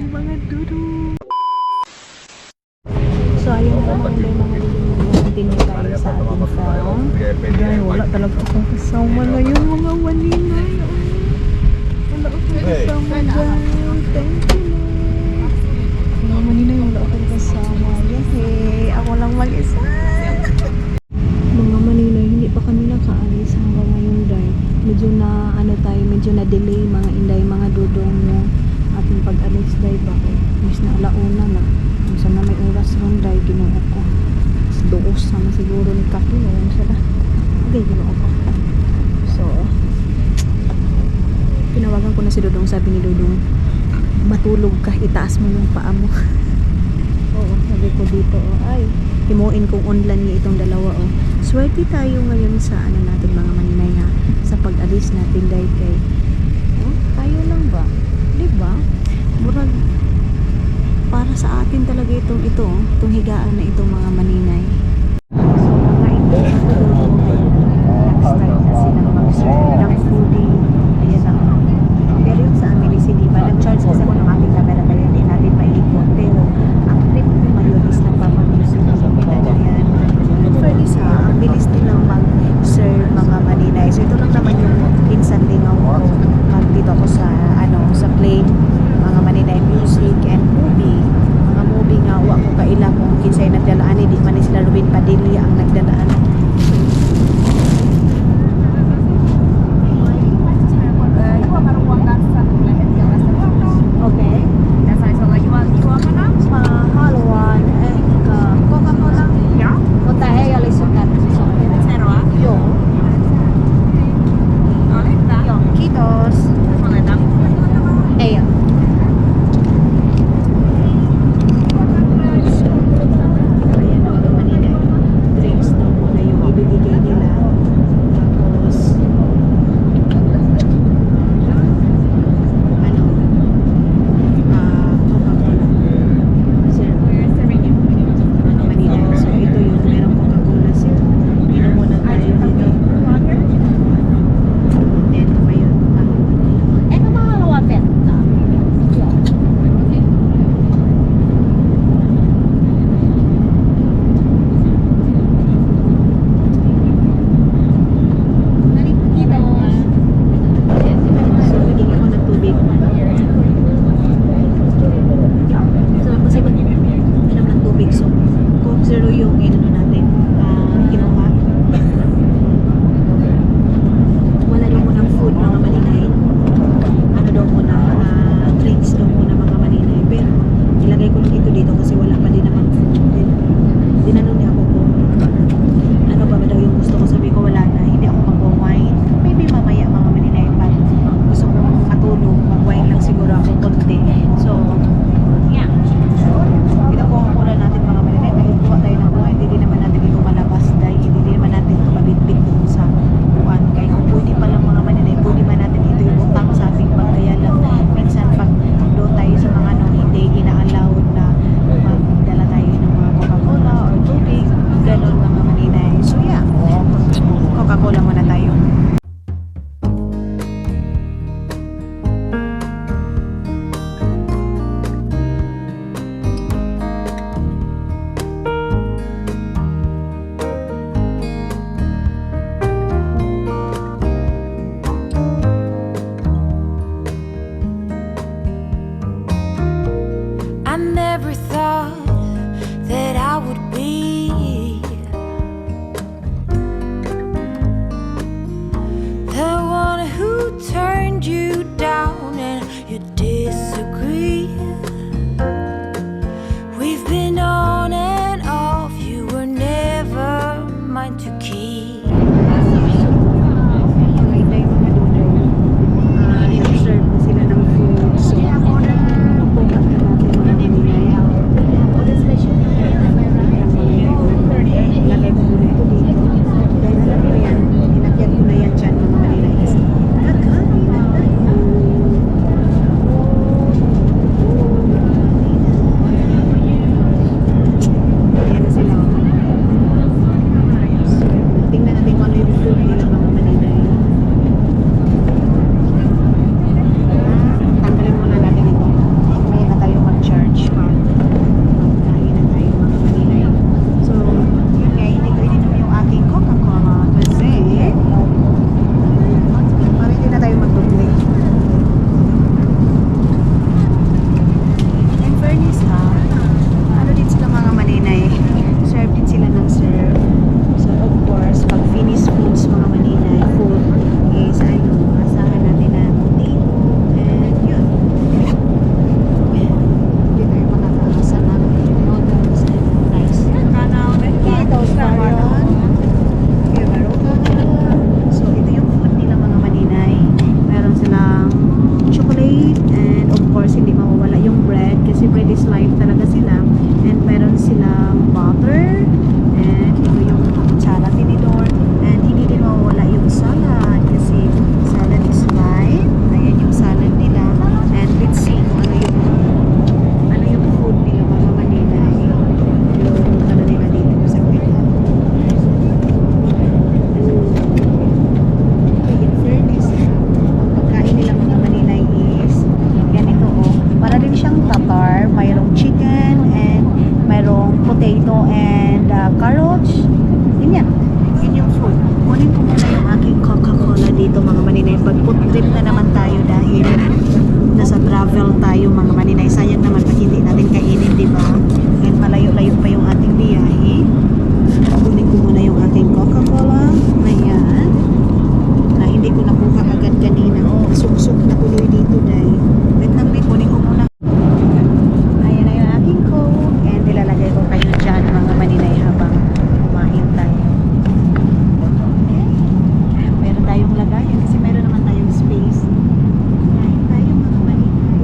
mga dudu. So ayun na mga day mga dudu. Continue tayo sa ating farm. Dahil wala talaga akong kasama ngayon mga waninay. Wala akong kasama dyan. Thank you na. Mga waninay wala akong kasama. Yay! Ako lang mag-isa. Mga maninay, hindi pa kami nakaalis hanggang ngayon dahil medyo na medyo na delay mga inday, mga dudong yung ating pag-alis dahil bakit mas na alauna na kung saan na may oras ron dahil ginoo ko doos sama siguro ni Kapi o sila okay ginoo ko. So tinawagan ko na si Dudong, sabi ni Dudong matulog ka, itaas mo yung paa mo. Oo, sabi ko dito ay himuin kong online niya itong dalawa swerte tayo ngayon sa natin mga maninay ha, sa pag-alis natin dahil kay tayo lang ba, diba murag para sa atin talaga itong higaan na itong mga maninay. So mga ito nag-start na silang mag-serve ng foodie, ayan lang. Pero yung sa Amelie City ba nag-charge kasi ako ng ating camera kaya hindi natin maikot, pero ang trip ko ngayon is nagpapamusin sa kita yan. For this ha, ang bilis nilang mag-serve mga maninay. So ito lang naman yung instant lingaw ko pag dito ako sa sa plane, mga maninay music and movie. Mga movie nga wa ko kaila kung kinsay nagdalaan di man sila Ruben trip na naman tayo dahil nasa travel tayo mga maninay. Sayang naman pag hindi natin kainin, di ba? And malayo-layo pa yung ating biyahe. Kunin ko muna yung ating Coca-Cola. Ayan. Na hindi ko nakuha agad kanina. Suksok na tuloy dito dahil. Wait lang, kunin ko muna. Ayan na yung aking Coke. And ilalagay ko kayo dyan mga maninay habang kumain tayo. Meron tayong lagayan kasi meron naman tayong space. Kain tayo mga maninay.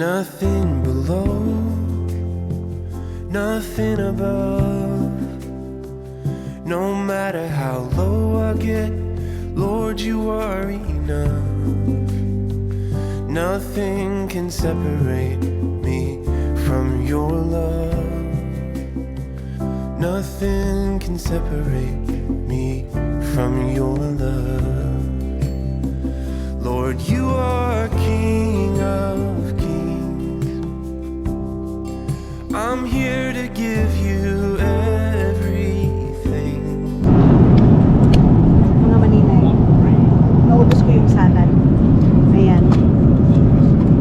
Nothing below, nothing above. No matter how low I get, Lord, you are enough. Nothing can separate me from your love. Nothing can separate me from your love. Lord, you are King of kings. I'm here to give you everything. Mga maninay, naubos ko yung salad. Ayan.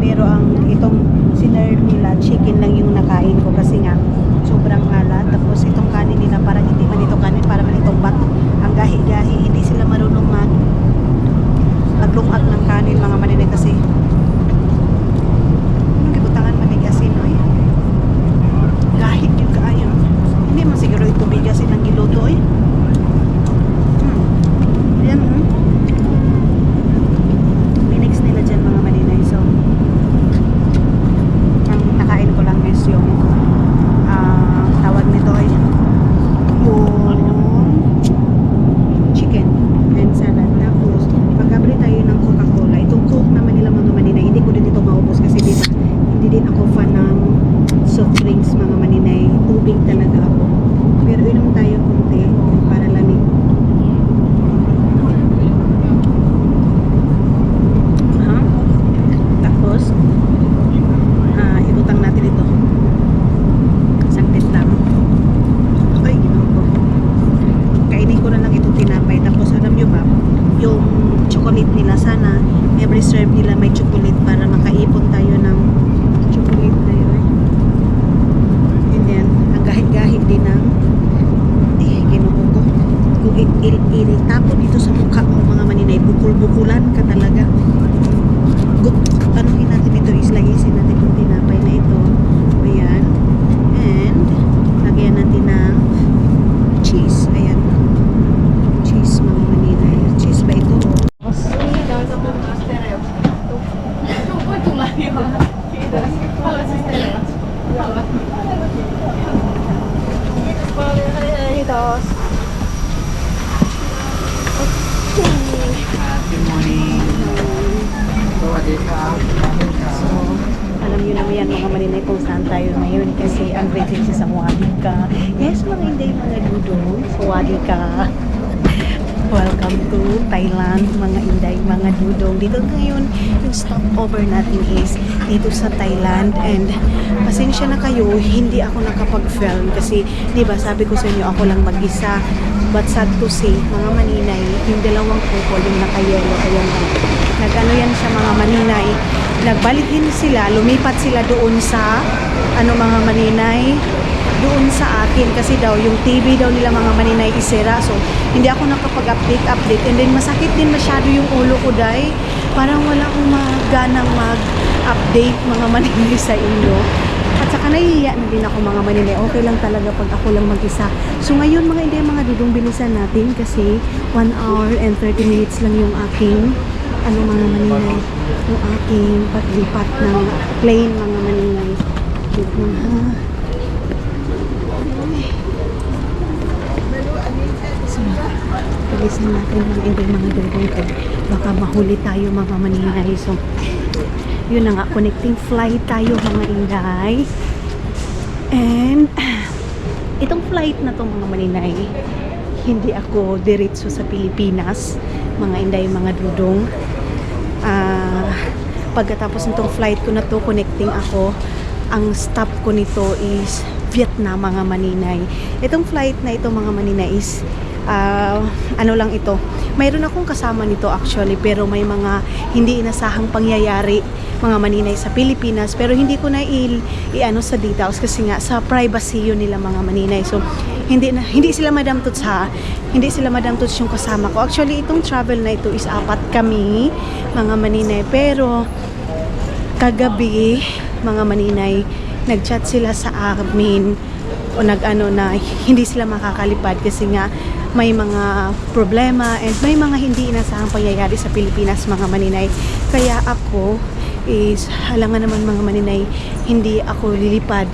Pero itong sinerve nila, chicken lang yung nakain ko kasi nga sobrang alat. Tapos itong kanin nila, parang hindi man ito kanin, parang man itong bat. Ang gahi-gahi, hindi sila marunong maglungag ng kanin mga maninay kasi anong gibutangan manigasin, no? Gahit yung kaayo. Hindi man siguro ito bigasin ng giluto, eh. Ayan, minix nila dyan mga maninay. So ang nakain ko lang is yung tawag nito ay yung chicken and salad. Tapos pagkabili tayo ng Coca-Cola, itong Coke naman nila mga maninay, hindi ko din ito maubos kasi diba, hindi din ako fan ng soft drinks mga maninay. Tubig talaga ako. Pero inom tayo konti para lamig. Tapos ibutang natin ito. Saglit lang. Ay, ginawa ko. Kainin ko na lang itong tinapay. Tapos alam nyo ba, yung chocolate nila, sana every serve nila may chocolate para makaipon tayo ng chocolate tayo, eh. And then ang gahit-gahit din ng ginoo ko. Kung ilitapo dito sa mukha mo mga maninay, bukul-bukulan ka talaga. Tanuhin natin ito, islayisin natin yung tinapay na ito. Ayan. And lagyan natin ng cheese. Ayan. Cheese mga maninay. Cheese ba ito? Good morning. Alam nyo naman yan mga maninay kung saan tayo ngayon kasi ang rated siya sa Wadika. Yes mga hindi mga dudong sa Wadika. Welcome to Thailand mga inday, mga dudong. Dito ngayon yung stopover natin is dito sa Thailand and pasensya na kayo, hindi ako nakapag-film kasi di ba sabi ko sa inyo ako lang mag-isa, but sad to say mga maninay, yung dalawang couple yung nakayelo, ayan nag-ano yan sa mga maninay, nagbalik din sila, lumipat sila doon sa mga maninay doon sa akin kasi daw yung TV daw nila mga maninay isira, so hindi ako nakapag-update and then masakit din masyado yung ulo ko dahil parang wala akong maganang mag-update mga maninay sa inyo at saka nahihiya na din ako mga maninay. Okay lang talaga pag ako lang mag-isa. So ngayon mga hindi mga dudong bilisan natin kasi 1 hour and 30 minutes lang yung aking mga maninay, yung aking paglipat ng plane mga maninay. Dito na. So, bilisan natin mga dudong ko. Baka mahuli tayo mga maninay. So, yun na nga, connecting flight tayo mga inday. And, itong flight na to mga maninay, hindi ako diretso sa Pilipinas, mga inday, mga dudong. Pagkatapos nitong flight ko na to, connecting ako, ang stop ko nito is Vietnam, mga maninay. Itong flight na ito, mga maninay, is ano lang ito, mayroon akong kasama nito actually, pero may mga hindi inasahang pangyayari, mga maninay, sa Pilipinas, pero hindi ko na i-ano sa details kasi nga sa privacy yun nila, mga maninay. So hindi sila madamtots hindi sila madamtots yung kasama ko. Actually itong travel na ito is 4 kami, mga maninay, pero kagabi, mga maninay, nag-chat sila sa amin o nag-ano na hindi sila makakalipad kasi nga may mga problema and may mga hindi inasahang pangyayari sa Pilipinas, mga maninay. Kaya ako is, halangan naman, mga maninay, hindi ako lilipad,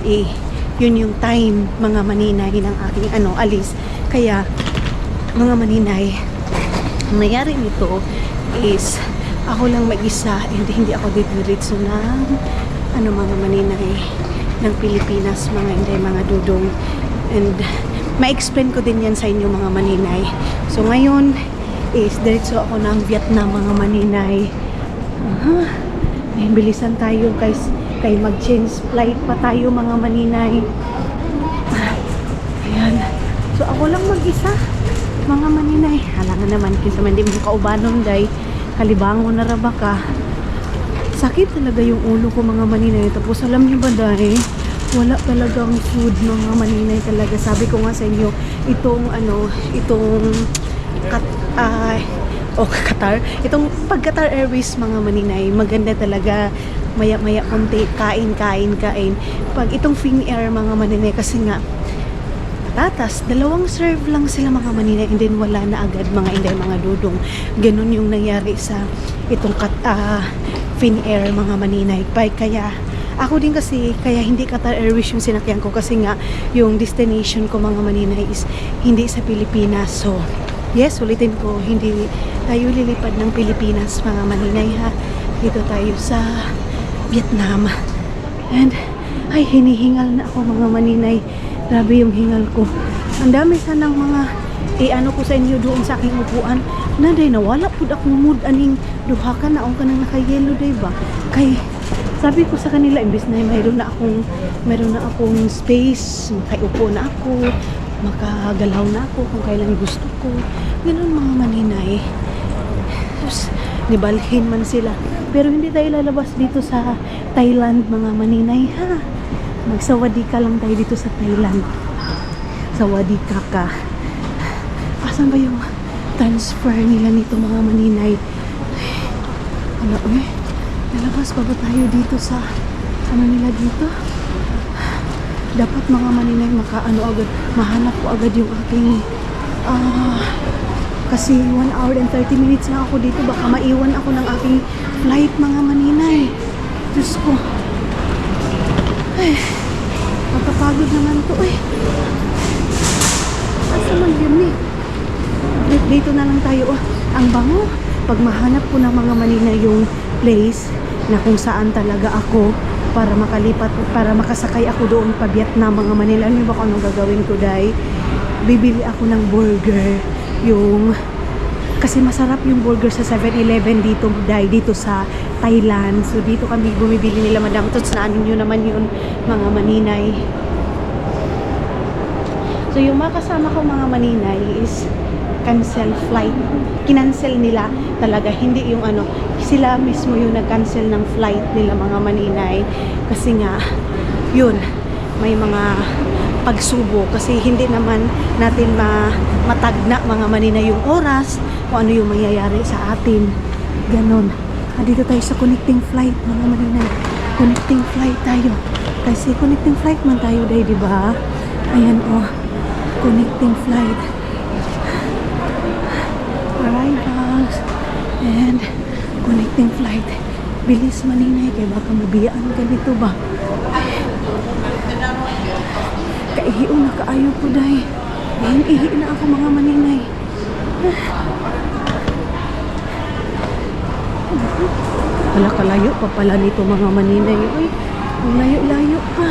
yun yung time, mga maninay, ng aking alis. Kaya mga maninay, ang nangyari nito is ako lang mag-isa and hindi ako didiretso ng mga maninay ng Pilipinas, mga inday, mga dudong. And ma-explain ko din yan sa inyo, mga maninay. So ngayon is diretso ako ng Vietnam, mga maninay. Bilisan tayo guys, kay mag-change flight pa tayo, mga maninay. Ayan. So ako lang mag-isa, mga maninay. Halangan naman kinsa man di mo kaubanon day, kalibangon na raba ka. Sakit talaga yung ulo ko, mga maninay. Tapos alam niyo ba dahil wala talagang food, mga maninay, talaga. Sabi ko nga sa inyo, itong Qatar, itong pag Qatar Airways, mga maninay, maganda talaga. Maya-maya konti, kain. Pag itong Finnair, mga maninay, kasi nga patatas, 2 serve lang sila, mga maninay, and then wala na agad, mga inday, mga dudong. Ganun yung nangyari sa itong Finnair, mga maninay. Kaya ako din kasi, kaya hindi Qatar Airways yung sinakyan ko kasi nga yung destination ko, mga maninay, is hindi sa Pilipinas. So yes, ulitin ko, hindi tayo lilipad ng Pilipinas, mga maninay, ha. Dito tayo sa Vietnam. And ay, hinihingal na ako, mga maninay. Grabe yung hingal ko. Ang dami sanang mga ano ko sa inyo doon sa aking upuan. Naday, nawala po akong mood aning duha ka na ka nang naka-yellow, day ba? Kay sabi ko sa kanila, imbis na mayroon na akong space, makaupo na ako, makagalaw na ako kung kailan gusto ko. Ganun, mga maninay. Tapos nibalhin man sila. Pero hindi tayo lalabas dito sa Thailand, mga maninay, ha. Magsawadika lang tayo dito sa Thailand. Sawadika ka. Asan ba yung transfer nila nito, mga maninay? Ano, lalabas pa ba tayo dito sa nila dito? Dapat, mga maninay, agad, mahanap ko agad yung aking kasi 1 hour and 30 minutes na ako dito. Baka maiwan ako ng aking flight, mga maninay. Diyos ko. Ay, magpapagod naman to, asa man yun, dito na lang tayo. Ang bango. Pag mahanap ko ng, mga maninay, yung place na kung saan talaga ako para makalipat, para makasakay ako doon pa Vietnam, mga Manila. Ano ba kung anong gagawin ko, day? Bibili ako ng burger, kasi masarap yung burger sa 7-Eleven dito, day, dito sa Thailand. So dito kami bumibili nila, madam. Tots na nyo naman yun, mga maninay. So yung mga kasama ko, mga maninay, is cancel flight. Kinancel nila talaga, hindi yung sila mismo yung nag-cancel ng flight nila, mga maninay. Kasi nga yun, may mga pagsubo, kasi hindi naman natin matagna, mga maninay, yung oras kung ano yung mangyayari sa atin. Ganon. Dito tayo sa connecting flight, mga maninay. Connecting flight tayo. Kasi connecting flight man tayo, day, diba? Ayan, connecting flight. Arrivals and connecting flight. Bilis, maninay, kaya baka mabiyaan ka dito ba? Kaihiyo na kaayo po, day. Ihi na ako, mga maninay. Wala, kalayo pa pala nito, mga maninay. Uy, layo-layo pa.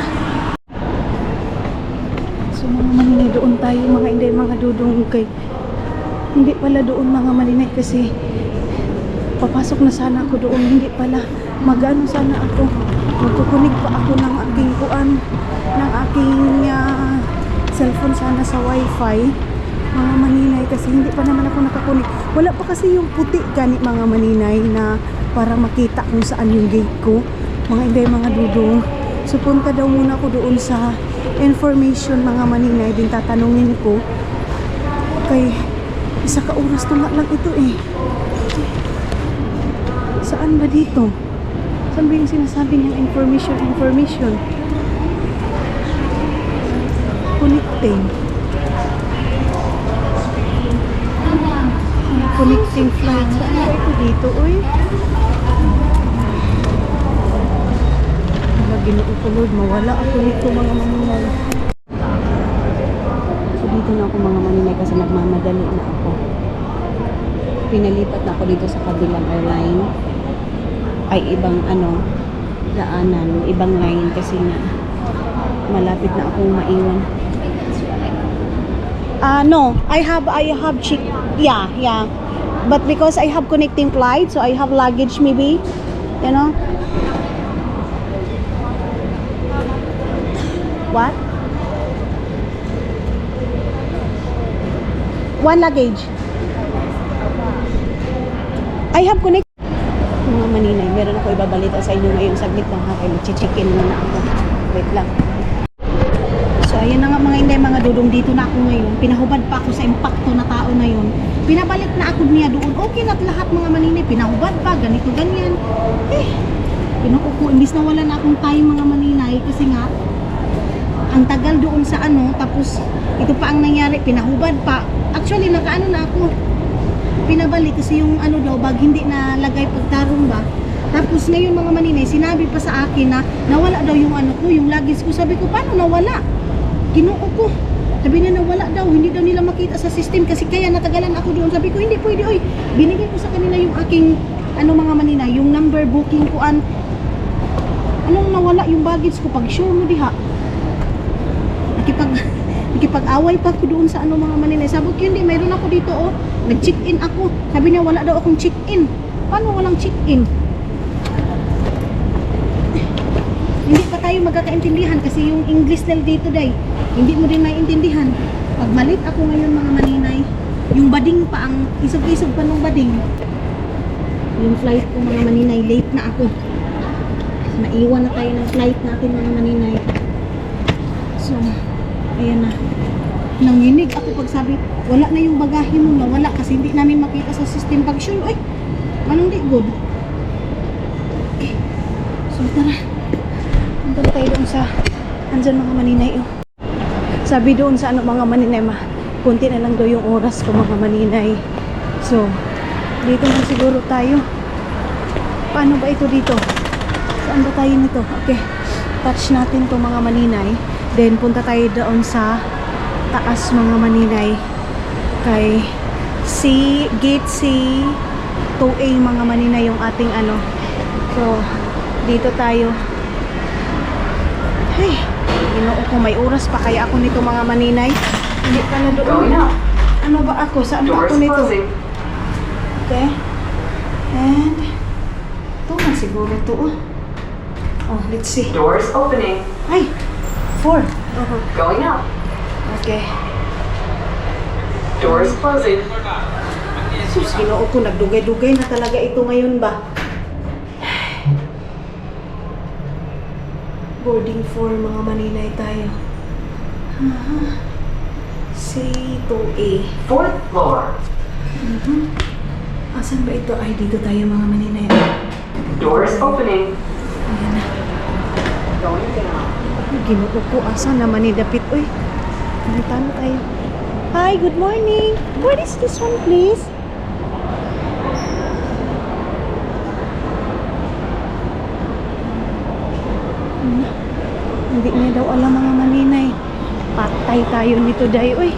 So So mga maninay, doon tayo mga inday, mga dudong kay. Hindi pala doon mga maninay kasi papasok na sana ako doon. Hindi pala. Mag-ano sana ako. Magkukunig pa ako ng aking kuan, ng aking cellphone sana sa wifi. Mga maninay kasi hindi pa naman ako nakakunig. Wala pa kasi yung puti gani mga maninay na para makita kung saan yung gate ko. Mga inday, mga dudong. So punta daw muna ako doon sa information mga maninay. Din tatanungin ko kay isa ka oras na lang ito eh. Saan ba dito? Saan ba yung sinasabi niyang information? Connecting. Connecting flight. Saan ba ito dito, oy? Ginoo ko Lord, mawala ako dito mga maninay. So dito na ako mga maninay kasi nagmamadali na ako. Pinalipat na ako dito sa kabilang airline. Ay ibang daanan, ibang line kasi nga malapit na akong maiwan. No, I have check. Yeah. But because I have connecting flight, so I have luggage maybe, you know. What? One luggage. I have connect. Mga maninay, meron ako ibabalita sa inyo ngayon. Saglit lang ha, kayo mag-check-in muna ako. Wait lang. So ayun na nga mga inday, mga dudong, dito na ako ngayon. Pinahubad pa ako sa impacto na tao na yun. Pinabalik na ako niya doon. Okay na lahat mga maninay. Pinahubad pa, ganito, ganyan. Pinukuko. Imbis na wala na akong time mga maninay. Kasi nga, ang tagal doon sa tapos ito pa ang nangyari, pinahubad pa. Actually, nakaano na ako. Pinabalik kasi yung daw, bag hindi na lagay pagtarong ba. Tapos ngayon mga maninay, sinabi pa sa akin na nawala daw yung ko, yung luggage ko. Sabi ko, paano nawala? Kinuo ko. Sabi niya nawala daw, hindi daw nila makita sa system kasi kaya natagalan ako doon. Sabi ko, hindi pwede, oy. Binigay ko sa kanila yung aking mga maninay, yung number booking ko anong nawala yung baggage ko, pag sure mo diha. Nakipag-away pa ako doon sa mga maninay. Sabi ko, hindi, mayroon ako dito nag-check-in ako. Sabi niya, wala daw akong check-in. Paano walang check-in? Hindi pa tayo magkakaintindihan kasi yung English nila dito day, hindi mo din naiintindihan. Pag malit ako ngayon mga maninay, yung bading pa ang isog-isog pa nung bading. Yung flight ko mga maninay, late na ako. Maiwan na tayo ng flight natin mga maninay. So, ayan na. Nanginig ako pag sabi, wala na yung bagahe mo, nawala kasi hindi namin makita sa system. Pag sure, ay, anong di good? Okay. So, tara. Punta tayo doon sa, andyan mga maninay. Sabi doon sa mga maninay, kunti na lang daw yung oras ko mga maninay. So, dito na siguro tayo. Paano ba ito dito? Saan ba tayo nito? Okay. Touch natin to mga maninay. Then, punta tayo doon sa taas mga maninay. Kay Gate C 2A mga maninay yung ating So, dito tayo. Hey, ginoo ko, may oras pa kaya ako nito mga maninay. Hindi pa na doon. Ano ba ako? Saan ba ako nito? Okay. And, ito na siguro to. Oh, let's see. Doors opening. Ay, 4. Going up. Okay. Doors closing. Sus, ginoo ko, nagdugay-dugay na talaga ito ngayon ba? Boarding 4 mga maninay tayo. C2A. 4th floor. Asan ba ito? Ay, dito tayo mga maninay. Doors opening. Ayan na. Going down. Ginoo ko, asan naman ni Dapit? Uy, nakita na tayo. Hi, good morning. What is this one, please? Hindi niya daw alam mga maninay. Patay tayo nito, day. Uy,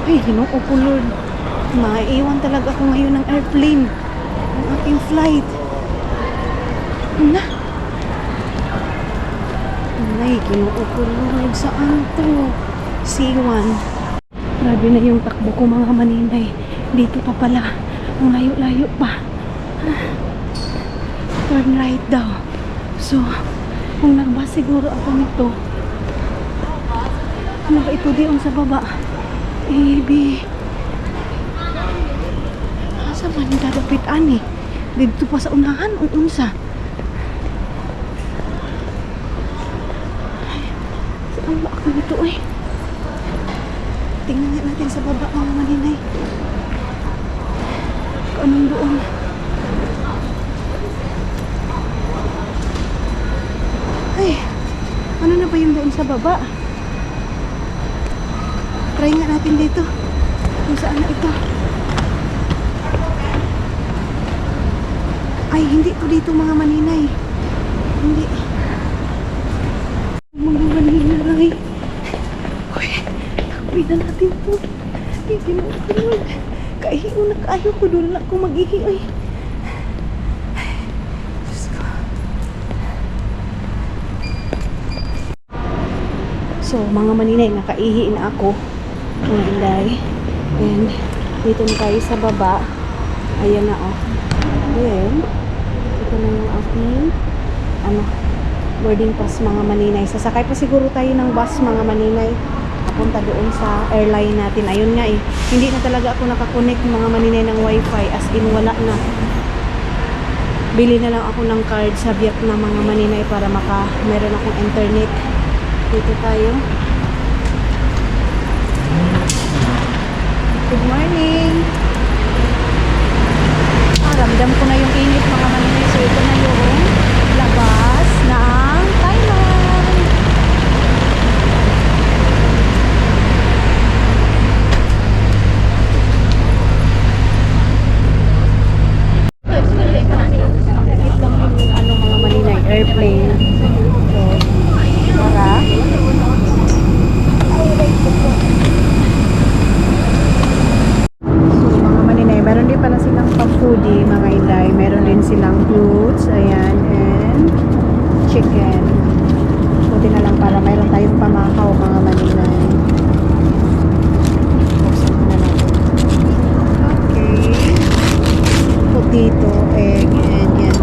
ay, ginoo ko, Lord. Maiiwan talaga ako ngayon ng airplane. Ang aking flight. Na. Ay, ginoo ko, Lord. Saan to? C1. Grabe na yung takbo ko mga maninay. Dito pa pala. Ang layo-layo pa. Turn right daw. So, kung nagbas siguro ako nito. Ano ba ito diyon sa baba? AB. Asa man dadapit ani? Dito pa sa unahan o unsa? Saan ba ako nito eh? Tingnan natin sa baba mga maninay. Kung anong doon. Ay, ano na ba yung doon sa baba? Try nga natin dito. Kung saan na ito. Ay, hindi to dito mga maninay. Hindi. Mga maninay. Uy, takwin na natin to. Hindi mo ito. Kaihi na kayo ko. Doon lang ako mag-ihi. Ay. Diyos ko. So, mga maninay, nakaihi na ako. Mga inday. And, dito na tayo sa baba. Ayan na, oh. Then, ito na yung aking boarding pass mga maninay. Sasakay pa siguro tayo ng bus mga maninay. Papunta doon sa airline natin. Ayun nga eh. Hindi na talaga ako nakakonect mga maninay ng wifi. As in, wala na. Bili na lang ako ng card sa Vietnam mga maninay para meron akong internet. Dito tayo. Good morning! Ramdam ko na yung init mga maninay. So ito na yung labas ng Thailand. Ito lang yung mga maninay, airplane. So, para meron din pala silang pang-foodie, mga inday. Meron din silang fruits, ayan, and chicken. Buti na lang para mayroon tayong pamakaw, mga maninay. Buksan ko na lang. Okay. Potato, egg, and yan.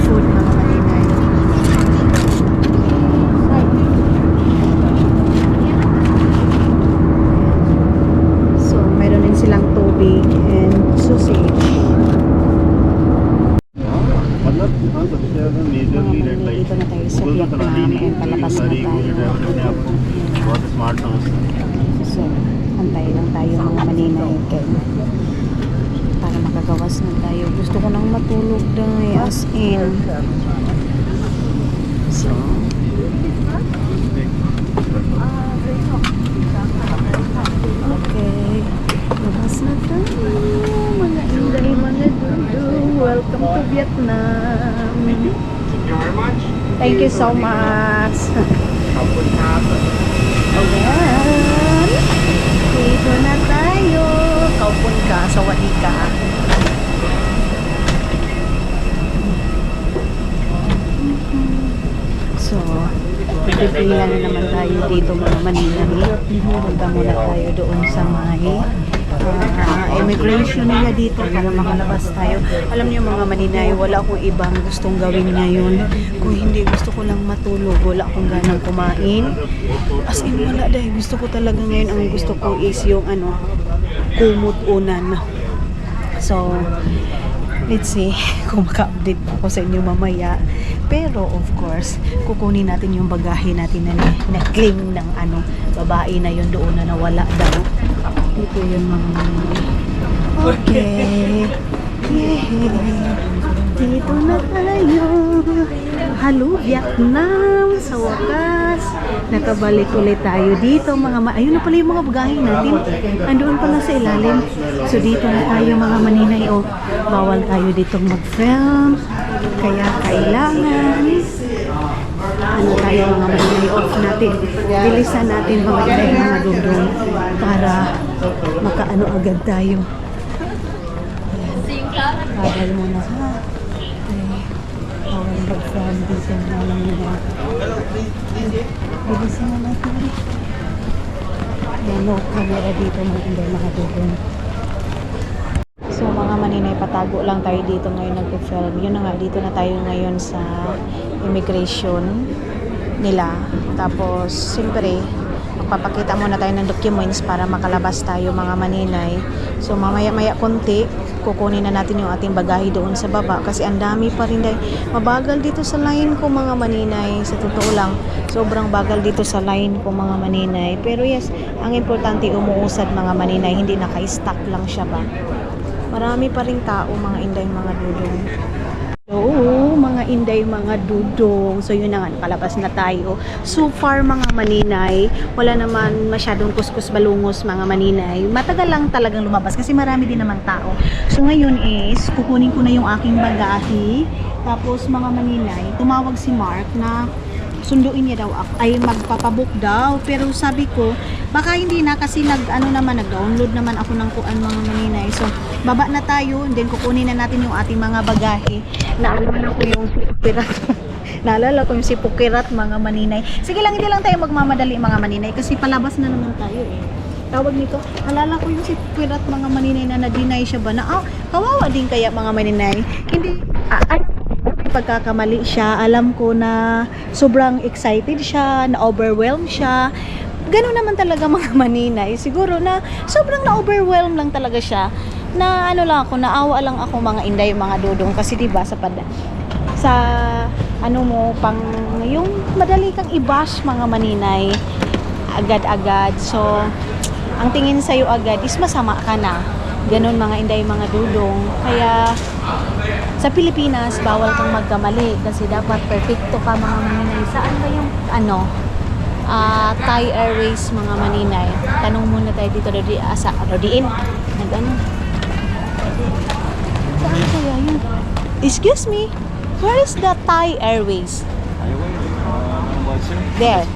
Food, mga maninay. Silang tubig and sausage. Dito na tayo sa Vietnam and palabas na tayo. So, antay lang tayo mga maninay para makagawas na tayo. Gusto ko nang matulog dahil as in. So, okay. Labas na tayo, mga inday, mga dudu. Welcome to Vietnam. Thank you so much. Ayan. Dito na tayo. Kaupon ka, sawadi ka. So, pipila na naman tayo dito mga maninay. Punta muna tayo doon sa may immigration nila dito para makalabas tayo. Alam niyo mga maninay, wala akong ibang gustong gawin ngayon. Kung hindi, gusto ko lang matulog. Wala akong ganang kumain. As in, wala dahil. Gusto ko talaga ngayon, ang gusto ko is yung kumot-unan. So, let's see kung maka-update ako sa inyo mamaya. Pero of course, kukunin natin yung bagahe natin na claim ng babae na yun doon na nawala daw. Dito yun mga okay. Yeah. Dito na tayo. Hello Vietnam. Sa wakas, nakabalik ulit tayo dito mga ayun na pala yung mga bagahe natin. Andoon pala sa ilalim. So dito na tayo mga maninay. Bawal tayo ditong mag-film. Kaya kailangan tayo mga maninay off natin. Bilisan natin mga inay mga dudong para makaano agad tayo. Ayan. Babal muna ha. Okay. mag-farm dito na lang nila. Bilisan na natin. Yan, no camera dito mga inday mga dudong. So mga maninay, patago lang tayo dito ngayon nag-film. Yun na nga, dito na tayo ngayon sa immigration nila. Tapos, siyempre, magpapakita muna tayo ng documents para makalabas tayo mga maninay. So mamaya-maya konti, kukunin na natin yung ating bagahe doon sa baba kasi ang dami pa rin dahil mabagal dito sa line ko mga maninay. Sa totoo lang, sobrang bagal dito sa line ko mga maninay. Pero yes, ang importante umuusad mga maninay, hindi naka-stack lang siya ba. Marami pa ring tao mga inday mga dudong. Oo, mga inday mga dudong. So yun na nga, nakalabas na tayo. So far mga maninay, wala naman masyadong kuskus balungos mga maninay. Matagal lang talagang lumabas kasi marami din naman tao. So ngayon is, kukunin ko na yung aking bagahe. Tapos mga maninay, tumawag si Mark na sunduin niya daw ako, ay magpapabook daw. Pero sabi ko, baka hindi na kasi nag-download naman ako ng kuan mga maninay. So, baba na tayo and then kukunin na natin yung ating mga bagahe. Naalala ko yung si Pukirat. Naalala ko yung si Pukirat mga maninay. Sige lang, hindi lang tayo magmamadali mga maninay kasi palabas na naman tayo eh. Tawag nito, alala ko yung si Pukirat mga maninay na na-deny siya ba na, kawawa din kaya mga maninay. Hindi, pagkakamali siya, alam ko na sobrang excited siya, na-overwhelm siya. Ganun naman talaga mga maninay. Siguro na sobrang na-overwhelm lang talaga siya. Na ano lang ako, naawa lang ako mga inday, mga dudong. Kasi diba sa ano mo, pang yung madali kang i-bash mga maninay agad-agad. So, ang tingin sa'yo agad is masama ka na. Ganun mga inday, mga dudong. Kaya sa Pilipinas, bawal kang magkamali kasi dapat perfecto ka mga maninay. Saan ba yung Thai Airways mga maninay? Tanong muna tayo dito sa Rodiin. Nag-ano? Saan kaya yun? Excuse me, where is the Thai Airways? There.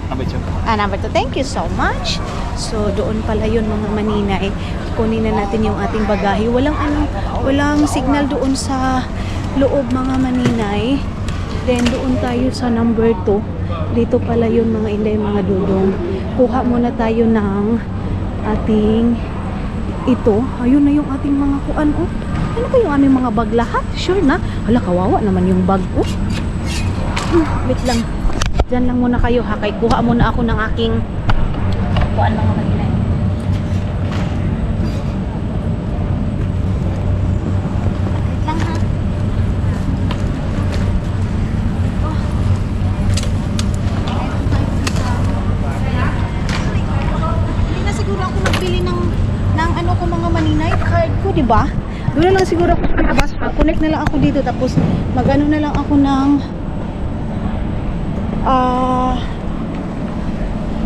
Number 2. Thank you so much. So, doon pala yun mga maninay. Kunin na natin yung ating bagahe. Walang signal doon sa loob mga maninay. Then, doon tayo sa number 2. Dito pala yun mga inday, mga dudong. Kuha muna tayo ng ating ito. Ayun na yung ating mga kuan. Oh. Ano ba yung aming mga bag lahat? Sure na. Hala, kawawa naman yung bag. Oh. Wait lang. Diyan lang muna kayo ha. Kaya kuha muna ako ng aking kuan mga maninay. Wait lang ha. Hindi na siguro ako magbili ng ano ko mga maninay. Card ko, di ba? Doon na lang siguro ako sa labas. Connect na lang ako dito. Tapos mag-ano na lang ako ng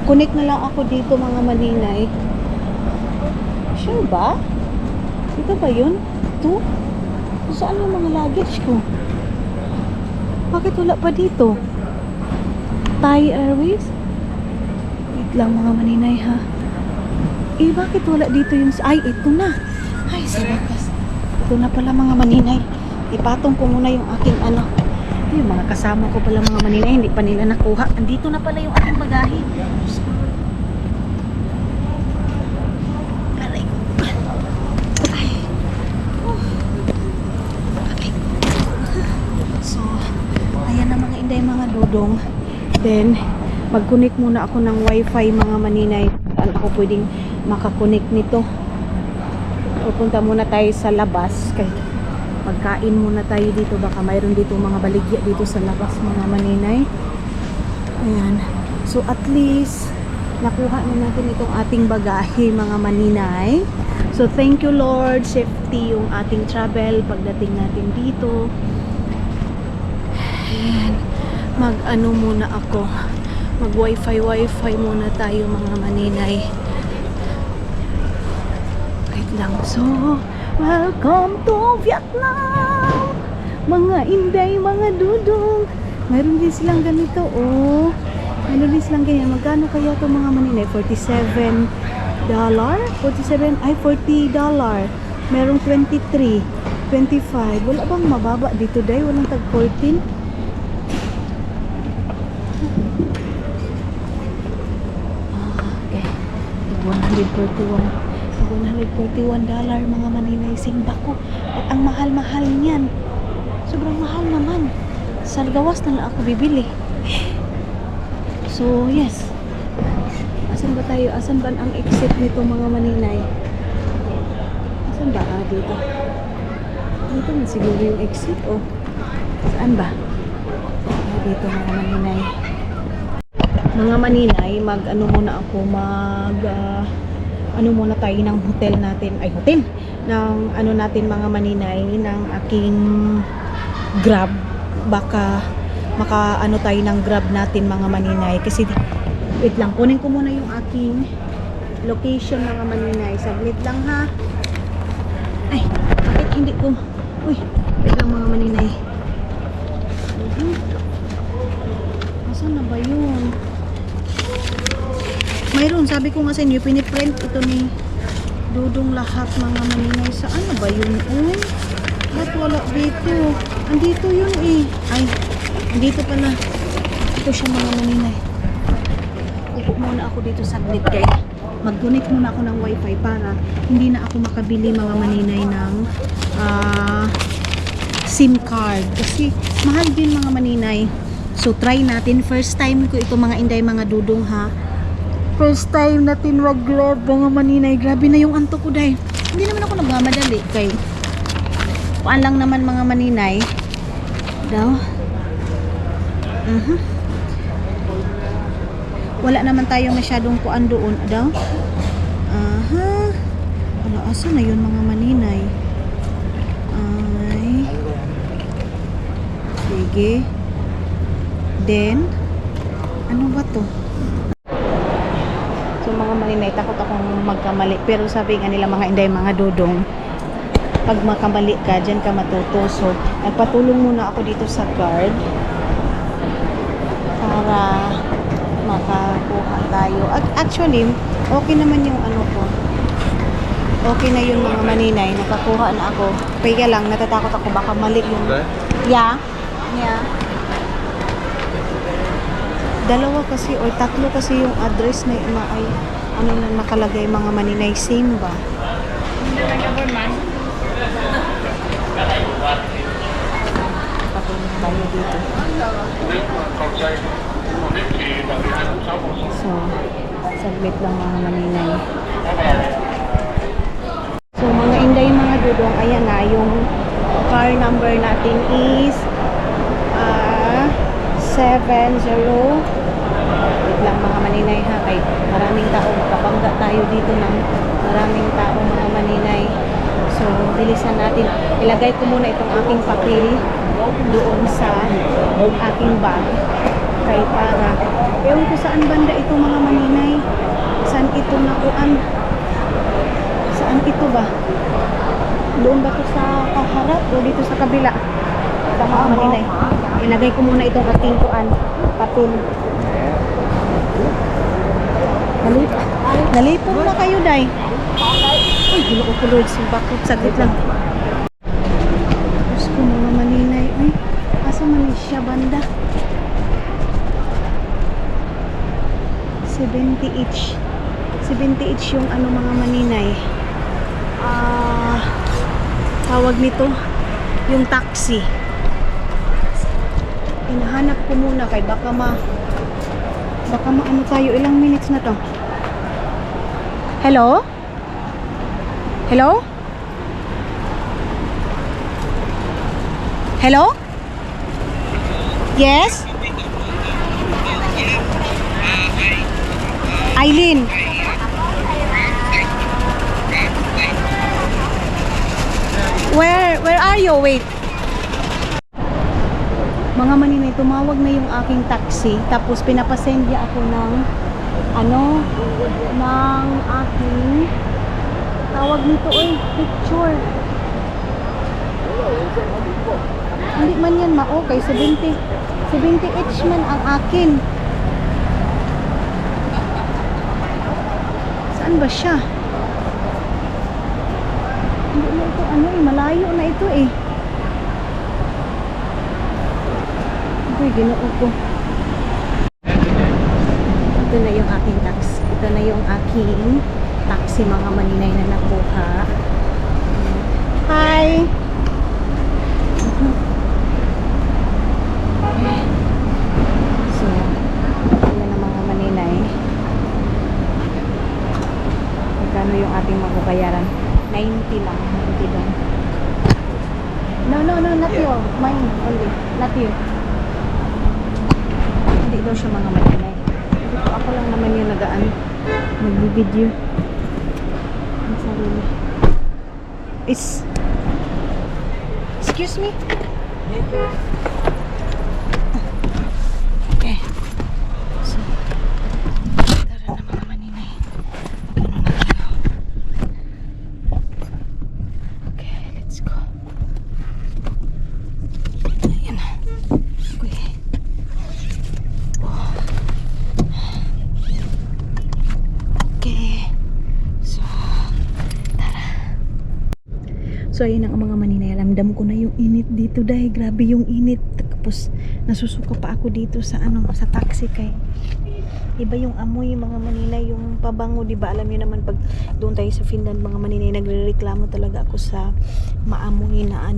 connect na lang ako dito mga maninay. Sure ba? Ito ba yun? Ito? Saan yung mga luggage ko? Bakit wala pa dito? Thai Airways? Wait lang mga maninay ha. Eh bakit wala dito yung... Ay, ito na. Ay, sa wakas. Ito na pala mga maninay. Ipatong ko muna yung aking ano. Yung mga kasama ko pala mga maninay, hindi pa nila nakuha. Andito na pala yung aking bagahe. Aray ko. Ay. Okay. So, ayan na mga inday, mga dudong. Then, mag-connect muna ako ng wifi mga maninay. Saan ako pwedeng makakonect nito. Pupunta muna tayo sa labas. Kaya magkain muna tayo dito, baka mayroon dito mga baligya dito sa labas mga maninay. Ayan, so at least nakuha na natin itong ating bagahe mga maninay. So thank you Lord, safety yung ating travel pagdating natin dito. Ayan, mag-ano muna ako, mag wifi muna tayo mga maninay. Wait lang. So welcome to Vietnam! Mga inday, mga dudong. Mayroon din silang ganito, oh. Mayroon din silang ganyan. Magkano kaya ito mga maninay? $47? 47? Ay, $40. Merong 23, 25. Wala bang mababa dito, day? Walang tag 14? $141 mga maninay, simba ko. At ang mahal-mahal niyan. Sobrang mahal naman. Sa gawas na lang ako bibili. So, yes. Asan ba tayo? Asan ba ang exit nito mga maninay? Asan ba? Dito. Dito na siguro yung exit. Oh. Saan ba? Dito mga maninay. Mga maninay, mag-ano muna ako, ano muna tayo ng hotel natin, ay hotel, ng ano natin mga maninay, ng aking Grab. Baka maka-ano tayo ng Grab natin mga maninay. Kasi, wait lang, kunin ko muna yung aking location mga maninay. Saglit lang ha. Ay, bakit hindi ko, uy, wait lang mga maninay. Asan na ba yun? Mayroon, sabi ko nga sa inyo, piniprint ito ni Dudong lahat mga maninay. Saan na ba yun? Uy, ba't wala dito? Andito yun eh. Ay, andito pala. Ito siya mga maninay. Upo muna ako dito saglit kay mag-connect muna ako ng wifi para hindi na ako makabili mga maninay ng SIM card. Kasi mahal din mga maninay. So try natin. First time ko ito mga inday mga dudong ha. First time natin mag-grab mga maninay. Grabe na yung antok ko dahil hindi naman ako nagmamadali kay kuan lang naman mga maninay daw. Wala naman tayo masyadong kuan doon daw. Wala, asa na yun mga maninay? Ay, sige. Then ano ba to? So mga maninay, takot akong magkamali. Pero sabi nga nila mga inday, mga dudong, pag makamali ka, dyan ka matuto. So, nagpatulong muna ako dito sa guard para makakuha tayo. Actually, okay naman yung ano ko. Okay na yun mga maninay. Nakakuha na ako. Kaya lang, natatakot ako baka mali yung... Yeah. Dalawa kasi or tatlo kasi yung address na ay ano na nakalagay mga maninay, same ba? Patulong tayo dito. So, saglit lang mga maninay. So, mga inday mga dudong, ayan na, yung car number natin is 70. Wait lang mga maninay ha, kay maraming tao, makabangga tayo dito ng maraming tao mga maninay. So, bilisan natin. Ilagay ko muna itong aking papel doon sa aking bag. Kay para, ewan ko saan banda ito mga maninay. Saan ito nakuan? Saan ito ba? Doon ba ito sa kaharap o dito sa kabila? Ito mga maninay. Ilagay ko muna itong ating kuan, papel. Nalipon na kayo, day. Uy, ginoo ko Lord, bakit saglit lang. Diyos ko mga maninay. Uy, asa man siya banda? 70 each. 70 each yung ano mga maninay. Tawag nito, yung taxi. Hinahanap ko muna kay baka maano tayo. Ilang minutes na to? Hello? Hello? Hello? Yes? Eileen. Where are you? Wait. Mga maninay, tumawag na yung aking taxi. Tapos pinapasend niya ako ng ng aking tawag nito picture. Hindi man yan ma-okay. 70 each man ang akin. Saan ba siya? Hindi na ito malayo na ito Ginoo ko. Ito na yung aking taxi. ito na yung aking taxi mga maninay na nakuha. Hi! So, yan ang mga maninay. Magkano yung ating makubayaran? 90 lang. 90 lang. No, not you. Mine only. Not you. Hindi daw siya mga maninay. Ako lang naman yung nag-video. Ang sarili. Excuse me? Okay. So, tara na mga maninay. Ano na tayo? Okay, let's go. Ayan na. Okay. Okay. So, tara. So, ayun ang mga maninay. Ramdam ko na yung init dito dahil grabe yung init. Tapos, nasusuka pa ako dito sa sa taxi kay iba yung amoy mga maninay, yung pabango, di ba? Alam niyo naman pag doon tayo sa Finland mga maninay, nagrereklamo talaga ako sa maamoy na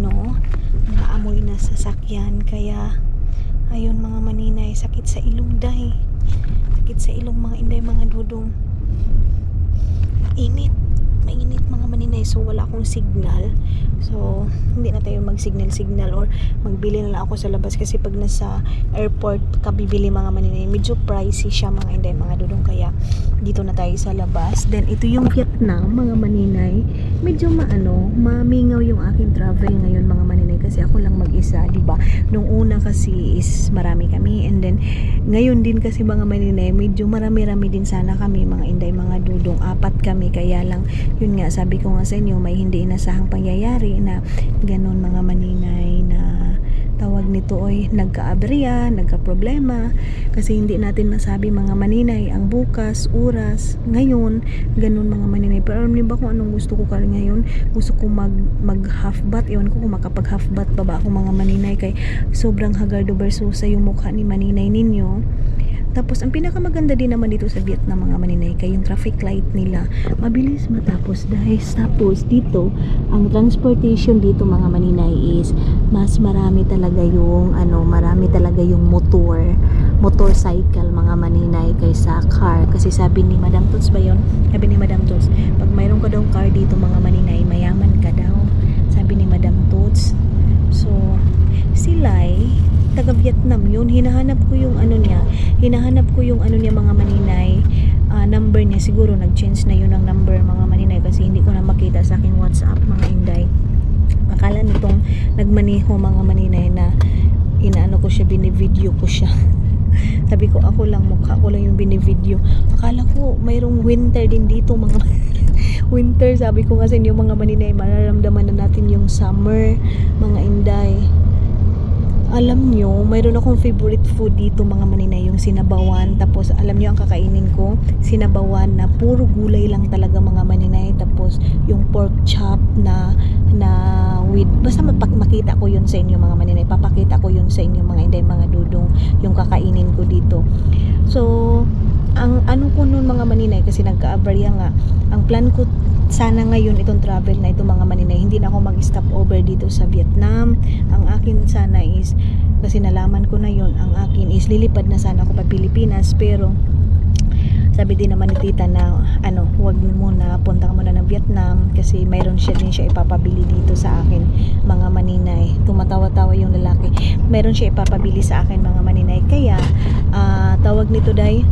maamoy na sasakyan. Kaya ayun mga maninay, sakit sa ilong dahil. Sakit sa ilong mga inday, mga dudong. Mainit mga maninay, so wala akong signal. So hindi na tayo mag-signal or magbili na lang ako sa labas kasi pag nasa airport ka bibili mga maninay, medyo pricey siya mga inday, mga dudong, kaya dito na tayo sa labas. Then ito yung Vietnam mga maninay, medyo mamingaw yung aking travel ngayon mga maninay kasi ako lang mag-isa, di ba? Nung una kasi is marami kami, and then ngayon din kasi mga maninay, medyo marami-rami din sana kami mga inday, mga dudong, 4 kami, kaya lang yun nga, sabi ko nga sa inyo, may hindi inasahang pangyayari na ganun mga maninay, na tawag nito ay nagka-aberya, nagka-problema, kasi hindi natin masabi mga maninay ang bukas, oras, ngayon, ganun mga maninay. Pero alam niyo ba kung anong gusto ko ngayon? Gusto ko mag half bath, ewan ko kung makapag half bath pa ba ako mga maninay, kay sobrang hagardo versus sa yung mukha ni maninay ninyo. Tapos, ang pinakamaganda din naman dito sa Vietnam mga maninay, kaya yung traffic light nila, mabilis matapos dahil tapos dito, ang transportation dito mga maninay is, mas marami talaga yung, motorcycle mga maninay kaysa car. Kasi sabi ni Madam Tots ba yun? Sabi ni Madam Tots, pag mayroon ka daw car dito mga maninay, mayaman ka daw. Sabi ni Madam Tots. So, sila'y taga Vietnam yun. Hinahanap ko yung mga maninay, number niya. Siguro nag-change na yun ang number mga maninay kasi hindi ko na makita sa aking WhatsApp mga inday. Akala nitong nagmaneho mga maninay na inaano ko siya, binivideo ko siya. Sabi ko, mukha ko lang yung binivideo. Akala ko mayroong winter din dito mga winter. Sabi ko kasi yung mga maninay, mararamdaman na natin yung summer mga inday. Alam nyo, mayroon akong favorite food dito mga maninay, yung sinabawan. Tapos alam nyo ang kakainin ko, sinabawan na puro gulay lang talaga mga maninay. Tapos yung pork chop na with, basta makita ko yun sa inyo mga maninay, papakita ko yun sa inyo mga inday, mga dudong, yung kakainin ko dito. So ang ko nun mga maninay, kasi nagka-aberya nga, ang plan ko sana ngayon itong travel na ito mga maninay, hindi na ako mag-stop over dito sa Vietnam. Ang akin sana is, kasi nalaman ko na yun, ang akin is lilipad na sana ako pa Pilipinas, pero sabi din naman ni tita na huwag muna, punta ka muna ng Vietnam kasi mayroon siya ipapabili dito sa akin mga maninay. Tumatawa-tawa yung lalaki. Mayroon siya ipapabili sa akin mga maninay, kaya tawag nito dahil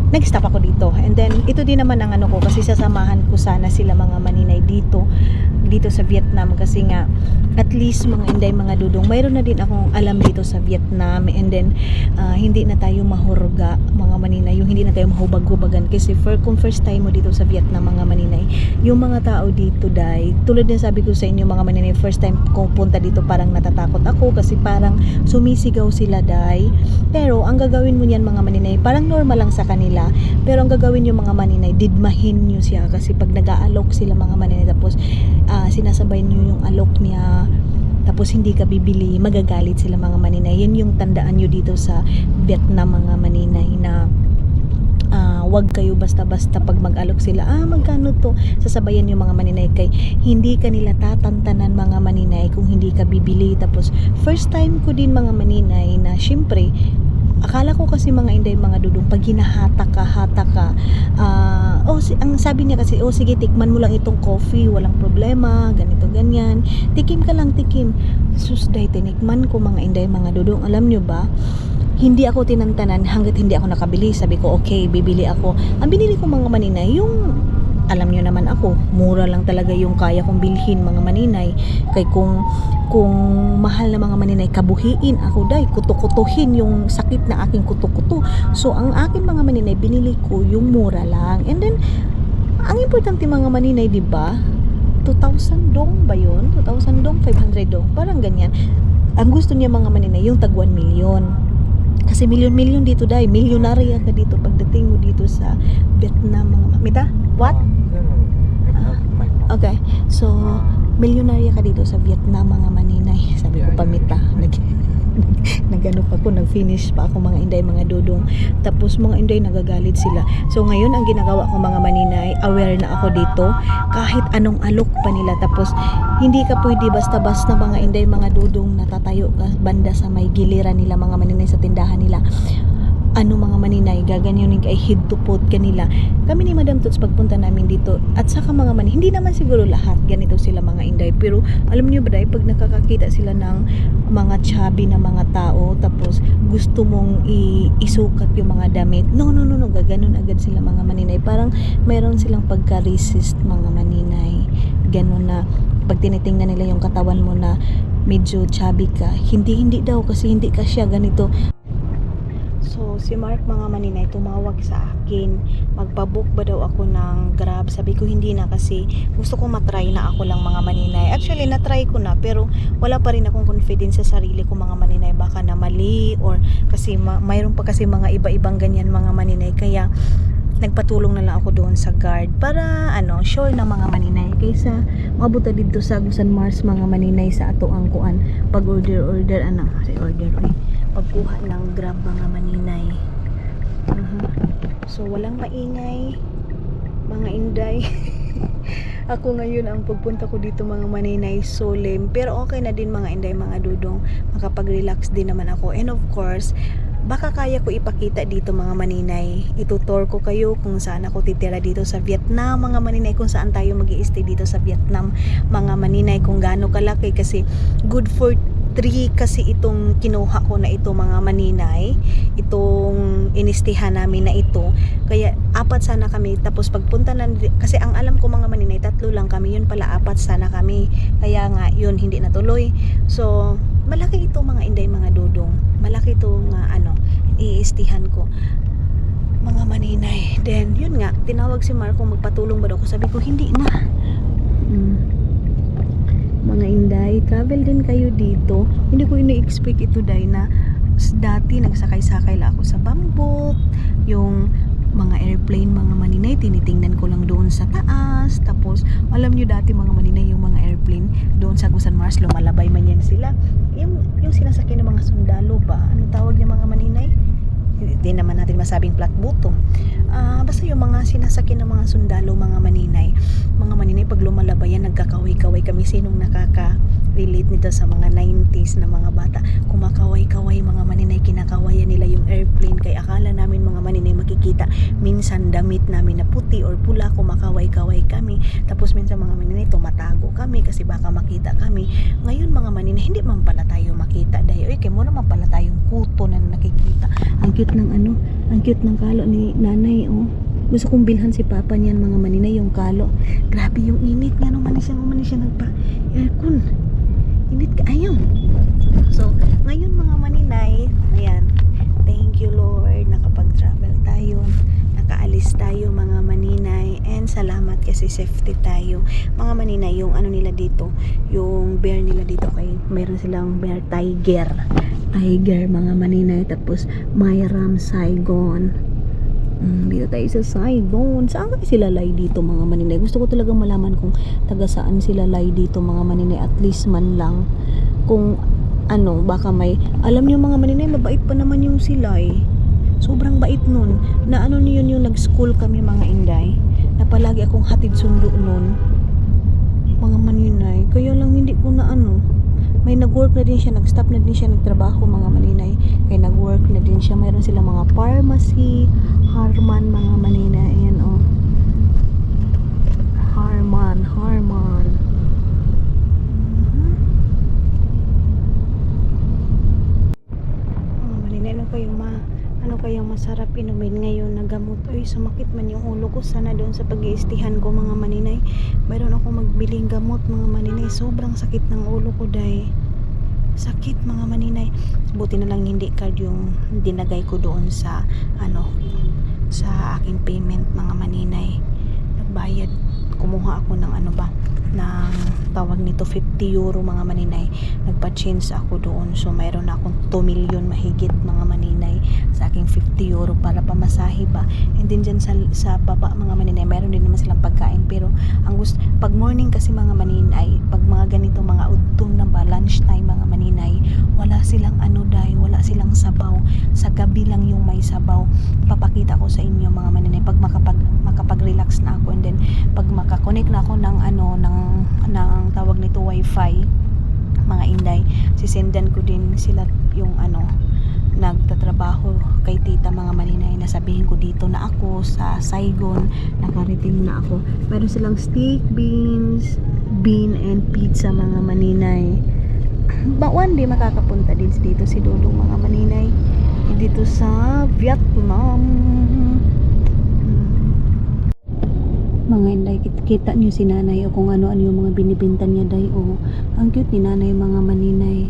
nag-stop ako dito. And then ito din naman ang ko, kasi sasamahan ko sana sila mga maninay dito sa Vietnam, kasi nga at least mga inday, mga dudong, mayroon na din akong alam dito sa Vietnam. And then hindi na tayo mahurga mga maninay, yung hindi na tayo mahubag-hubagan, kasi kung first time mo dito sa Vietnam mga maninay, yung mga tao dito dahil tulad din sabi ko sa inyo mga maninay, first time kong punta dito parang natatakot ako kasi parang sumisigaw sila dahil, pero ang gagawin mo niyan mga maninay, parang normal lang sa kanila, pero ang gagawin yung mga maninay, didmahin nyo siya, kasi pag nag-aalok sila mga maninay, tapos sinasabay nyo yung alok niya, tapos hindi ka bibili, magagalit sila mga maninay. Yan yung tandaan nyo dito sa Vietnam mga maninay, na wag kayo basta-basta pag mag-alok sila, magkano to, sasabayan yung mga maninay kay hindi kanila tatantanan mga maninay kung hindi ka bibili. Tapos first time ko din mga maninay na syempre akala ko kasi mga inday mga dudong pag hinahata ka ang sabi niya kasi sige tikman mo lang itong coffee, walang problema, ganito ganyan, tikim ka lang tikim. Susday tinikman ko mga inday mga dudong, alam nyo ba, hindi ako tinantanan hanggat hindi ako nakabili. Sabi ko okay, bibili ako. Ang binili ko mga maninay yung alam nyo naman ako, mura lang talaga yung kaya kong bilhin mga maninay. Kay kung mahal na mga maninay, kabuhiin ako day, kutukutuhin yung sakit na aking kutukuto. So ang akin mga maninay, binili ko yung mura lang. And then ang importante mga maninay, di ba? 2,000 dong ba yun? 2,000 dong, 500 dong, parang ganyan. Ang gusto niya mga maninay, yung tag 1 million. Kasi milyon-milyon dito day, milyonarya ka dito pagdating mo dito sa Vietnam mga Mita? What? Okay, so milyonarya ka dito sa Vietnam mga maninay. Sabi ko pa Mita, nagano pa ako, nag-finish pa ako mga inday mga dudong. Tapos mga inday nagagalit sila. So ngayon ang ginagawa ko mga maninay, aware na ako dito kahit anong alok pa nila. Tapos hindi ka pwede basta-basta mga inday mga dudong natatayo ka banda sa may giliran nila mga maninay sa tindahan nila. Mga maninay, gaganyanin kay head to foot kanila. Kami ni Madam Tots pagpunta namin dito at saka mga maninay, hindi naman siguro lahat ganito sila mga inday, pero alam niyo ba day, pag nakakakita sila ng mga chubby na mga tao tapos gusto mong isukat yung mga damit, no, gaganon agad sila mga maninay. Parang mayroon silang pagka-resist mga maninay, ganon na pag tinitingnan nila yung katawan mo na medyo chubby ka, hindi daw kasi hindi ka siya ganito. So, si Mark mga maninay tumawag sa akin, magpabook ba daw ako ng Grab. Sabi ko hindi na kasi gusto ko matry na ako lang mga maninay. Actually, natry ko na pero wala pa rin akong confidence sa sarili ko mga maninay. Baka na mali or kasi mayroon pa kasi mga iba-ibang ganyan mga maninay. Kaya nagpatulong na lang ako doon sa guard para sure na mga maninay kaysa mabuta dito sa Agusan Mars mga maninay sa ato ang kuan pag order pagkuha ng Grab mga maninay. So walang maingay mga inday. Ako ngayon ang pagpunta ko dito mga maninay solemn, pero okay na din mga inday mga dudong, makapag-relax din naman ako. And of course baka kaya ko ipakita dito mga maninay, itutour ko kayo kung saan ako titira dito sa Vietnam mga maninay, kung saan tayo mag-i-stay dito sa Vietnam mga maninay, kung gaano kalaki. Kasi good for 3 kasi itong kinuha ko na ito mga maninay, itong inistihan namin na ito. Kaya 4 sana kami, tapos pagpunta na, kasi ang alam ko mga maninay 3 lang kami, yun pala 4 sana kami, kaya nga yun hindi natuloy. So malaki ito mga inday mga dudong, malaki ito nga iistihan ko mga maninay. Then yun nga, tinawag si Marco magpatulong ba daw ako, sabi ko hindi na. Mga inday, travel din kayo dito. Hindi ko ini-expect ito day na dati nagsakay-sakay lang ako sa bamboo, yung mga airplane mga maninay, tinitingnan ko lang doon sa taas. Tapos alam nyo dati mga maninay, yung mga airplane doon sa Agusan Mars, lumalabay man yan sila, yung sinasakyan ng mga sundalo ba, ano tawag niya mga maninay, hindi naman natin masabing flat bottom, basta yung mga sinasakyan ng mga sundalo mga maninay pag lumalabay yan, nagkakaway-kaway kami. Sinong nakaka-relate nito sa mga 90s na mga bata, kumakaway-kaway mga maninay, kinakawayan nila yung airplane. Kaya akala namin mga maninay makikita minsan damit namin na puti or pula, kumakaway-kaway kami. Tapos minsan mga maninay tumatago kami kasi baka makita kami. Ngayon mga maninay, hindi man pala tayo makita dahil kaya mo naman pala tayong kuto na nakikita. Ang cute ng ang cute ng kalo ni nanay. Gusto kong bilhan si papa niyan mga maninay, yung kalo. Grabe yung init nga naman siya nagpa-aircon. Init ka ayaw. So ngayon mga maninay, ayan, thank you Lord, nakapag-travel tayo, nakaalis tayo mga maninay, and salamat kasi safety tayo mga maninay. Yung nila dito, yung bear nila dito, kay meron silang bear tiger mga maninay. Tapos Myram Saigon, dito tayo sa Saigon. Saan kayo sila lay dito mga maninay? Gusto ko talaga malaman kung taga saan sila lay dito mga maninay, at least man lang kung baka may alam niyo mga maninay, mabait pa naman yung sila Sobrang bait nun. Na ano yun yung nag-school kami mga Inday. Na palagi akong hatid sundo nun. Mga maninay. Kaya lang hindi ko na ano. May nag-work na din siya. Nag-stop na din siya. Nagtrabaho mga maninay. Kaya nag-work na din siya. Mayroon silang mga pharmacy. Harman mga maninay. Ayan o. Harman. Ano kayang masarap inumin ngayon na gamot? Uy, sumakit man yung ulo ko. Sana doon sa pag-iistihan ko mga maninay. Mayroon ako magbiling gamot mga maninay. Sobrang sakit ng ulo ko day. Sakit mga maninay. Buti na lang hindi card yung dinagay ko doon sa sa aking payment mga maninay. Nagbayad. Kumuha ako ng ng tawag nito 50 euro mga maninay. Nagpa-change ako doon. So mayroon na akong 2 million mahigit mga maninay sa aking 50 euro para pamasahe ba. And then dyan sa baba mga maninay, mayroon din naman silang pagkain. Pero ang gusto, pag morning kasi mga maninay, pag mga ganito mga udtong na ba, lunch time mga maninay, wala silang wala silang sabaw. Sa gabi lang yung may sabaw. Papakita ko sa inyo mga maninay pag makapag-relax na ako, and then pag makakonect na ako ng tawag nito wifi mga Inday, sisendan ko din sila yung nagtatrabaho kay tita mga maninay, nasabihin ko dito na ako sa Saigon, nakarating na ako. Meron silang steak, bean and pizza mga maninay. But one day makakapunta din dito si Dudong mga maninay, dito sa Vietnam. Mga Inday, kita niyo si nanay o kung ano-ano yung mga binibinta niya day. O ang cute ni nanay mga maninay.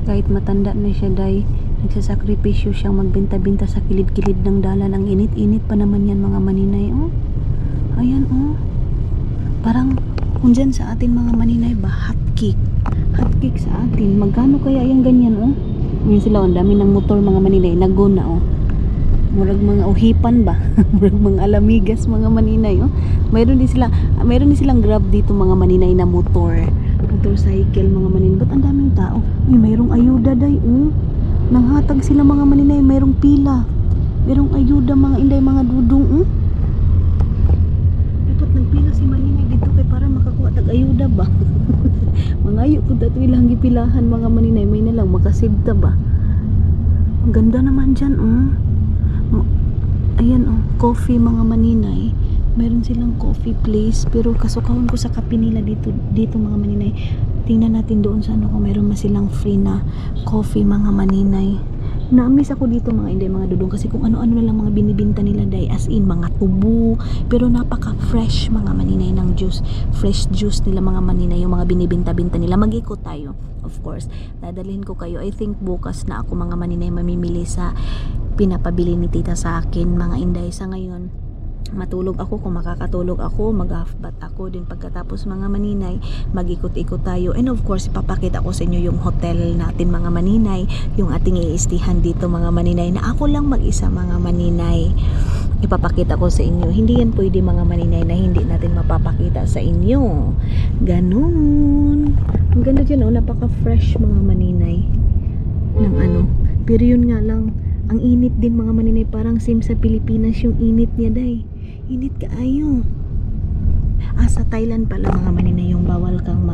Kahit matanda na siya day, nagsasakripisyo siyang magbenta-binta sa kilid-kilid ng dalan. Ang init-init pa naman yan mga maninay. Ayan parang kung dyan sa atin mga maninay ba, hot cake sa atin. Magkano kaya yung ganyan Yun sila, ang dami ng motor mga maninay, naguna murag mga uhipan ba. Murag mga alamigas mga maninay mayroon din silang grab dito mga maninay na motorcycle mga maninay. Ba't ang daming tao? Mayroong ayuda day nanghatag sila mga maninay. Mayroong pila, mayroong ayuda mga Inday, mga Dudong dapat nagpila si maninay dito kay para makakuha tag ayuda ba. Mangayo ko dato ilang gipilahan mga maninay, may na lang makasibta ba. Ang ganda naman dyan ayan coffee mga maninay. Meron silang coffee place, pero kasukahon ko sa kape nila dito mga maninay. Tingnan natin doon sa kung meron silang free na coffee mga maninay. Na-miss ako dito mga Inday, mga Dudong, kasi kung ano-ano na lang mga binibinta nila day, as in mga tubo, pero napaka fresh mga maninay ng juice, fresh juice nila mga maninay, yung mga binibinta-binta nila. Mag-ikot tayo, of course, dadalhin ko kayo. I think bukas na ako mga maninay mamimili sa pinapabili ni tita sa akin mga Inday. Sa ngayon matulog ako, kung makakatulog ako, mag-half-bath ako, din pagkatapos mga maninay mag-ikot-ikot tayo, and of course ipapakita ko sa inyo yung hotel natin mga maninay, yung ating iistihan dito mga maninay, na ako lang mag-isa mga maninay. Ipapakita ko sa inyo, hindi yan pwede mga maninay na hindi natin mapapakita sa inyo. Ganun, ang ganda dyan napaka-fresh mga maninay ng pero yun nga lang, ang init din mga maninay, parang same sa Pilipinas yung init niya day. Init kaayo. Sa Thailand pala mga maninay, yung bawal kang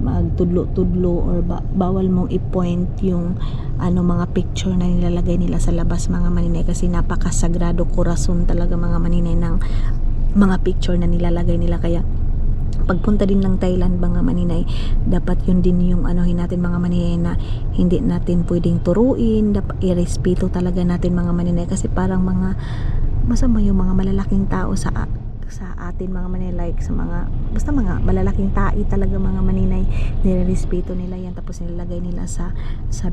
magtudlo-tudlo or bawal mong i-point yung mga picture na nilalagay nila sa labas mga maninay, kasi napakasagrado korason talaga mga maninay ng mga picture na nilalagay nila. Kaya pagpunta din ng Thailand mga maninay, dapat yun din yung natin mga maninay, na hindi natin pwedeng turuin, dapat irespeto talaga natin mga maninay, kasi parang mga masama yung mga malalaking tao sa atin mga maninay, like sa basta mga malalaking tai talaga mga maninay, nirerespeto nila yan, tapos nilalagay nila sa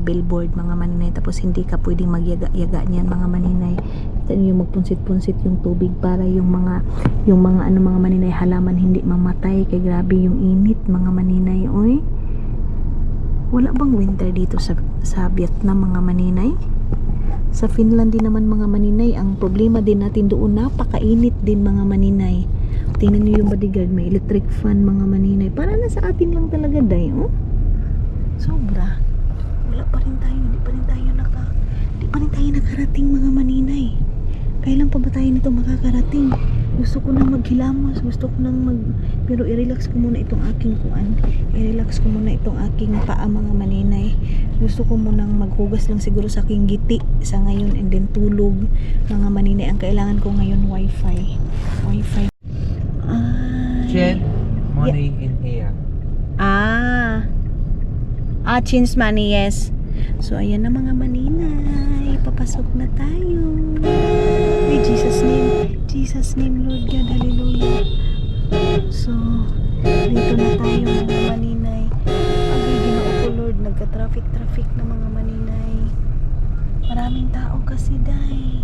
billboard mga maninay, tapos hindi ka pwedeng magyaga-yaga niyan mga maninay. Yung magpunsit-punsit yung tubig para yung mga mga maninay, halaman hindi mamatay, kay grabe yung init mga maninay. Wala bang winter dito sa Vietnam mga maninay? Sa Finland din naman mga maninay, ang problema din natin doon, napakainit din mga maninay. Tingnan niyo yung bodyguard, may electric fan mga maninay. Para na sa atin lang talaga day, sobra. Wala pa rin tayo, hindi pa rin tayo tayo nakarating mga maninay? Kailan pa ba tayo nito makakarating? Gusto ko nang maghilamos, gusto ko nang pero i-relax ko muna itong aking kuan. I-relax ko muna itong aking paa mga maninay. Gusto ko munang maghugas lang siguro sa aking giti sa ngayon and then tulog mga maninay. Ang kailangan ko ngayon wifi. Wifi. Chen, money in here. Change money, yes. So, ayan na mga maninay. Papasok na tayo. In Jesus' name. Jesus' name, Lord God. Hallelujah. So, dito na tayo mga maninay. Agay, ginoo ko, Lord. Nagka-traffic na mga maninay. Maraming tao kasi, day.